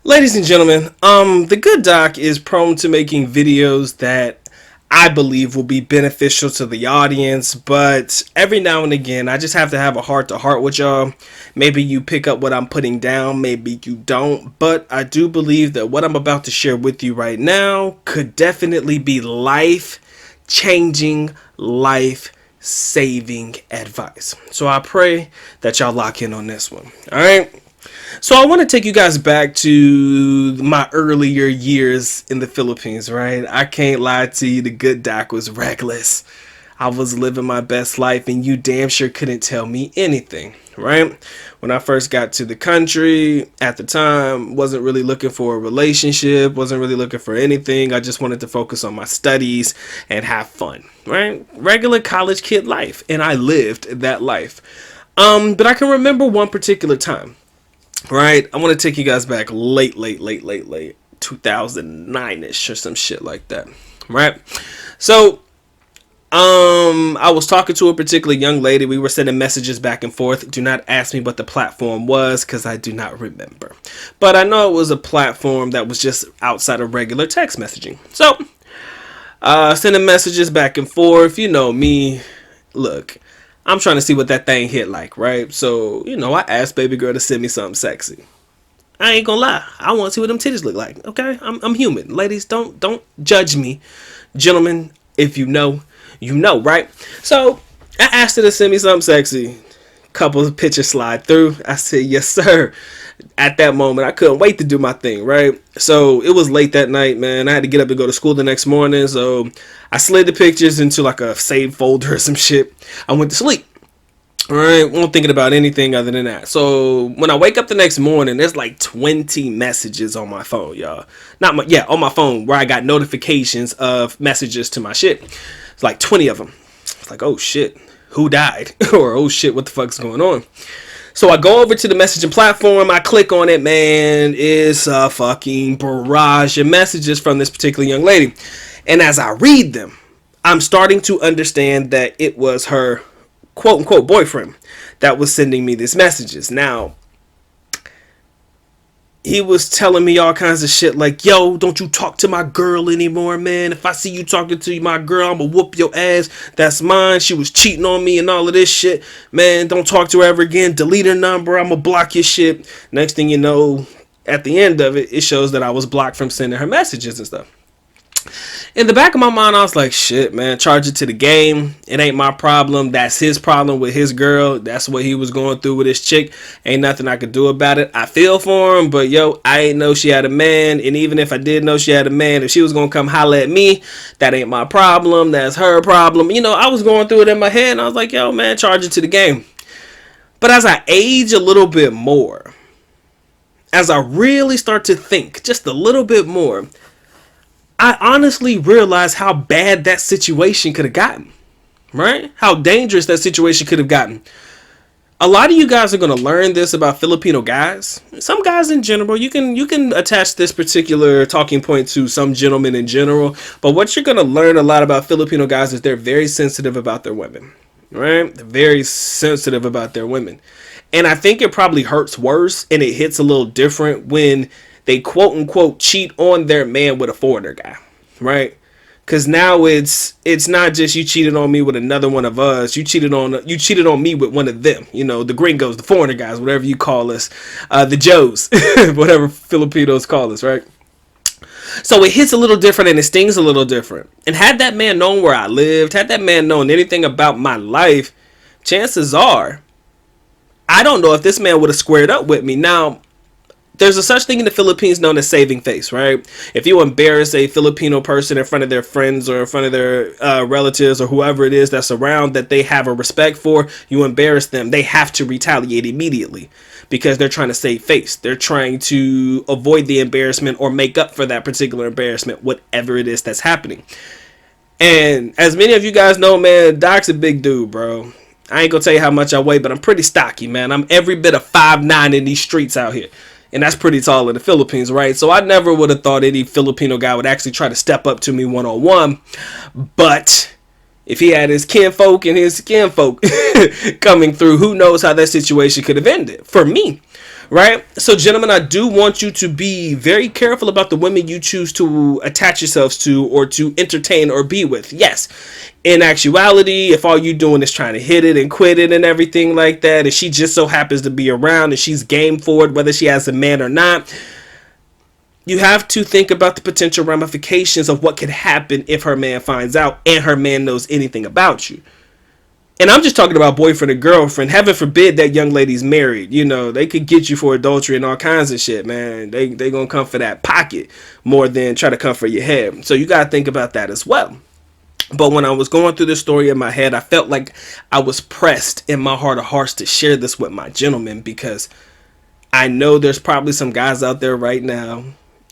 Ladies and gentlemen, the good doc is prone to making videos that I believe will be beneficial to the audience, but every now and again, I just have to have a heart to heart with y'all. Maybe you pick up what I'm putting down, maybe you don't, but I do believe that what I'm about to share with you right now could definitely be life changing, life saving advice. So I pray that y'all lock in on this one. All right. So I want to take you guys back to my earlier years in the Philippines, right? I can't lie to you, the good doc was reckless. I was living my best life and you damn sure couldn't tell me anything, right? When I first got to the country, at the time, wasn't really looking for a relationship, wasn't really looking for anything. I just wanted to focus on my studies and have fun, right? Regular college kid life, and I lived that life. But I can remember one particular time. Right, I want to take you guys back late 2009ish or some shit like that. Right, so I was talking to a particular young lady. We were sending messages back and forth. Do not ask me what the platform was because I do not remember, but I know it was a platform that was just outside of regular text messaging. So sending messages back and forth. You know me, look, I'm trying to see what that thing hit like, right? So, I asked baby girl to send me something sexy. I ain't gonna lie. I want to see what them titties look like. Okay? I'm human. Ladies, don't judge me. Gentlemen, if you know, right? So, I asked her to send me something sexy. Couple of pictures slide through. I said, yes, sir. At that moment, I couldn't wait to do my thing, right? So it was late that night, man. I had to get up and go to school the next morning. So I slid the pictures into like a saved folder or some shit. I went to sleep. All right, wasn't thinking about anything other than that. So when I wake up the next morning, there's like 20 messages on my phone, y'all. On my phone where I got notifications of messages to my shit. It's like 20 of them. It's like, oh shit, who died? Or oh shit, what the fuck's going on? So I go over to the messaging platform. I click on it, man. It's a fucking barrage of messages from this particular young lady. And as I read them, I'm starting to understand that it was her quote unquote boyfriend that was sending me these messages. Now, he was telling me all kinds of shit like, yo, don't you talk to my girl anymore, man. If I see you talking to my girl, I'm gonna whoop your ass. That's mine. She was cheating on me and all of this shit. Man, don't talk to her ever again. Delete her number. I'm gonna block your shit. Next thing you know, at the end of it, it shows that I was blocked from sending her messages and stuff. In the back of my mind, I was like, shit, man, charge it to the game. It ain't my problem. That's his problem with his girl. That's what he was going through with his chick. Ain't nothing I could do about it. I feel for him, but yo, I ain't know she had a man. And even if I did know she had a man, if she was going to come holler at me, that ain't my problem. That's her problem. I was going through it in my head and I was like, yo, man, charge it to the game. But as I age a little bit more, as I really start to think just a little bit more, I honestly realized how bad that situation could have gotten, right? How dangerous that situation could have gotten. A lot of you guys are going to learn this about Filipino guys. Some guys in general, you can attach this particular talking point to some gentlemen in general. But what you're going to learn a lot about Filipino guys is they're very sensitive about their women, right? They're very sensitive about their women. And I think it probably hurts worse and it hits a little different when they quote unquote cheat on their man with a foreigner guy, right? Because now it's not just you cheated on me with another one of us. You cheated on me with one of them. The gringos, the foreigner guys, whatever you call us, the Joes, whatever Filipinos call us, right? So it hits a little different and it stings a little different. And had that man known where I lived, had that man known anything about my life, chances are, I don't know if this man would have squared up with me. Now, there's a such thing in the Philippines known as saving face, right? If you embarrass a Filipino person in front of their friends or in front of their relatives or whoever it is that's around that they have a respect for, you embarrass them, they have to retaliate immediately because they're trying to save face. They're trying to avoid the embarrassment or make up for that particular embarrassment, whatever it is that's happening. And as many of you guys know, man, Doc's a big dude, bro. I ain't gonna tell you how much I weigh, but I'm pretty stocky, man. I'm every bit of 5'9" in these streets out here. And that's pretty tall in the Philippines, right? So I never would have thought any Filipino guy would actually try to step up to me one-on-one. But If he had his kinfolk and his kinfolk coming through, who knows how that situation could have ended for me. Right? So, gentlemen, I do want you to be very careful about the women you choose to attach yourselves to or to entertain or be with. Yes, in actuality, if all you doing is trying to hit it and quit it and everything like that, and she just so happens to be around and she's game for it, whether she has a man or not, you have to think about the potential ramifications of what could happen if her man finds out and her man knows anything about you. And I'm just talking about boyfriend and girlfriend. Heaven forbid that young lady's married. You know, they could get you for adultery and all kinds of shit, man. They gonna come for that pocket more than try to come for your head. So you gotta think about that as well. But when I was going through this story in my head, I felt like I was pressed in my heart of hearts to share this with my gentlemen, because I know there's probably some guys out there right now,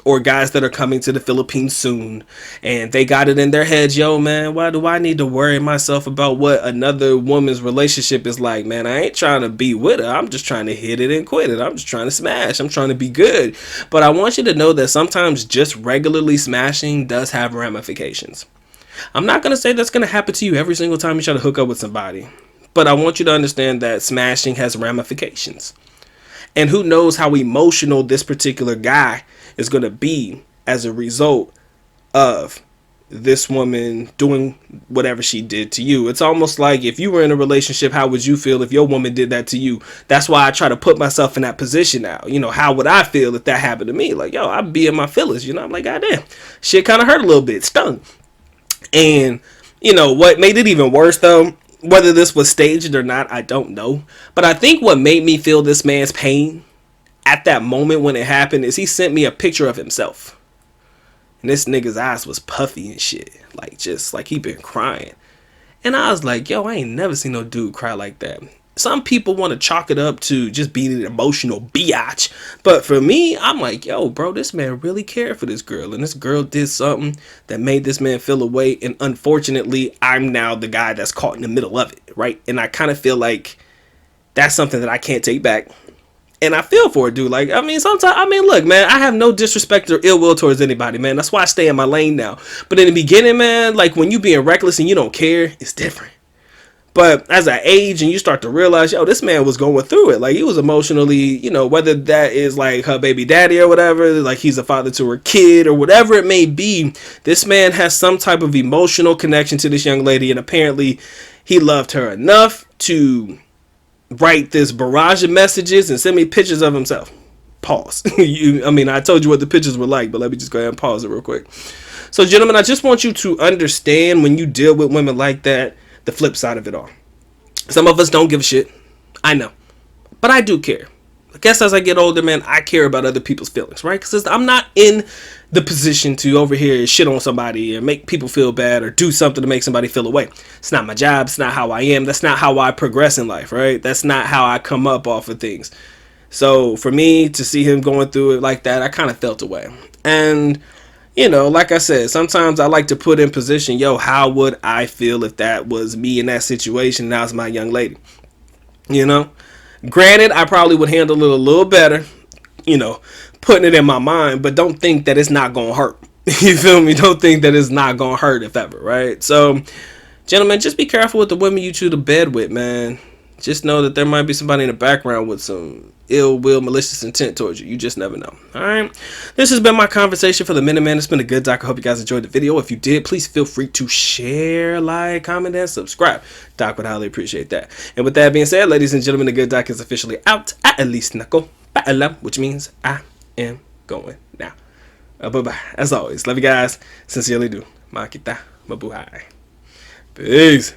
or guys that are coming to the Philippines soon, and they got it in their heads, yo, man, why do I need to worry myself about what another woman's relationship is like? Man, I ain't trying to be with her. I'm just trying to hit it and quit it. I'm just trying to smash. I'm trying to be good. But I want you to know that sometimes just regularly smashing does have ramifications. I'm not going to say that's going to happen to you every single time you try to hook up with somebody, but I want you to understand that smashing has ramifications. And who knows how emotional this particular guy is going to be as a result of this woman doing whatever she did to you. It's almost like if you were in a relationship, how would you feel if your woman did that to you? That's why I try to put myself in that position now. You know, how would I feel if that happened to me? Like, yo, I'd be in my feelings. You know, I'm like, goddamn, shit kind of hurt a little bit, stung. And you know what made it even worse though, whether this was staged or not, I don't know. But I think what made me feel this man's pain at that moment when it happened is he sent me a picture of himself. And this nigga's eyes was puffy and shit. Like, just like he been crying. And I was like, yo, I ain't never seen no dude cry like that. Some people want to chalk it up to just being an emotional biatch. But for me, I'm like, yo, bro, this man really cared for this girl. And this girl did something that made this man feel away. And unfortunately, I'm now the guy that's caught in the middle of it, right? And I kind of feel like that's something that I can't take back. And I feel for it, dude. Like, I mean, sometimes, I mean, look, man, I have no disrespect or ill will towards anybody, man. That's why I stay in my lane now. But in the beginning, man, like when you being reckless and you don't care, it's different. But as I age and you start to realize, yo, this man was going through it. Like, he was emotionally, you know, whether that is like her baby daddy or whatever, like he's a father to her kid or whatever it may be, this man has some type of emotional connection to this young lady. And apparently he loved her enough to write this barrage of messages and send me pictures of himself. Pause. I mean, I told you what the pictures were like, but let me just go ahead and pause it real quick. So, gentlemen, I just want you to understand when you deal with women like that, the flip side of it all. Some of us don't give a shit. I know. But I do care. I guess as I get older, man, I care about other people's feelings, right? Because I'm not in the position to over here shit on somebody or make people feel bad or do something to make somebody feel away. It's not my job. It's not how I am. That's not how I progress in life, right? That's not how I come up off of things. So for me to see him going through it like that, I kind of felt away. And you know, like I said, sometimes I like to put in position, yo, how would I feel if that was me in that situation and that was my young lady? You know, granted, I probably would handle it a little better, you know, putting it in my mind, but don't think that it's not going to hurt. You feel me? Don't think that it's not going to hurt if ever, right? So, gentlemen, just be careful with the women you choose to bed with, man. Just know that there might be somebody in the background with some ill will, malicious intent towards you. You just never know. All right. This has been my conversation for the minute, man. It's been a good doc. I hope you guys enjoyed the video. If you did, please feel free to share, like, comment, and subscribe. Doc would highly appreciate that. And with that being said, ladies and gentlemen, the good doc is officially out. At least knuckle, which means I am going now. Bye-bye. As always, love you guys. Sincerely do. Makita. Mabuhay. Peace.